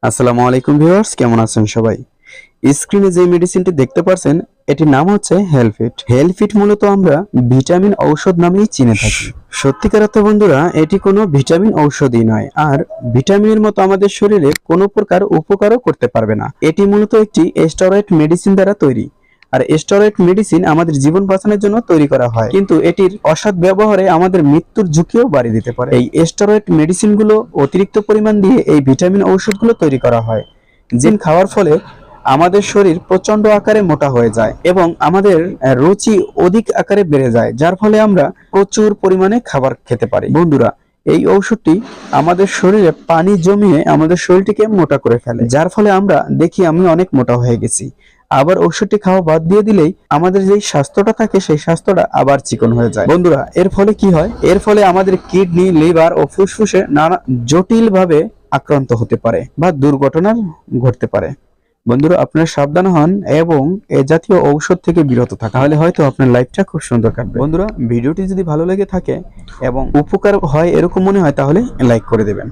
আসসালামু আলাইকুম ভিউয়ার্স, কেমন আছেন সবাই? স্ক্রিনে যে মেডিসিনটি দেখতে পাচ্ছেন এটির নাম হচ্ছে হেলফিট। হেলফিট মূলত আমরা ভিটামিন ঔষধ নামেই চিনে থাকি। সত্যিকার অর্থে বন্ধুরা, এটি কোনো ভিটামিন ঔষধই নয়, আর ভিটামিনের মতো আমাদের শরীরে কোনো প্রকার উপকারও করতে পারবে না। এটি মূলত একটি স্টেরয়েড মেডিসিন দ্বারা তৈরি। আর স্টেরয়েড মেডিসিন আমাদের জীবন বাঁচানোর জন্য তৈরি করা হয়, কিন্তু এটির অসৎ ব্যবহারে আমাদের মৃত্যুর ঝুঁকিও বাড়িয়ে দিতে পারে। এই স্টেরয়েড মেডিসিনগুলো অতিরিক্ত পরিমাণ দিয়ে এই ভিটামিন ঔষধগুলো তৈরি করা হয়, জিন খাওয়ার ফলে আমাদের শরীর প্রচন্ড আকারে মোটা হয়ে যায় এবং আমাদের রুচি অধিক আকারে বেড়ে যায়, যার ফলে আমরা প্রচুর পরিমাণে খাবার খেতে পারি। বন্ধুরা, এই ঔষধটি আমাদের শরীরে পানি জমিয়ে আমাদের শরীরটিকে মোটা করে ফেলে, যার ফলে আমরা দেখি আমি অনেক মোটা হয়ে গেছি। আবার ওষুধটি খাওয়া বাদ দিয়ে দিলেই আমাদের যেই স্বাস্থ্যটা থাকে সেই স্বাস্থ্যটা আবার চিকন হয়ে যায়। বন্ধুরা, এর ফলে কি হয়? এর ফলে আমাদের কিডনি, লিভার ও ফুসফুসে নানা জটিল ভাবে আক্রান্ত হতে পারে বা দুর্ঘটনা ঘটতে পারে। বন্ধুরা, আপনারা সাবধান হন এবং এ জাতীয় ঔষধ থেকে বিরত থাকুন, তাহলে হয়তো আপনার লাইফটা খুব সুন্দর কাটবে। বন্ধুরা, ভিডিওটি যদি ভালো লেগে থাকে এবং উপকার হয় এরকম মনে হয় তাহলে লাইক করে দেবেন।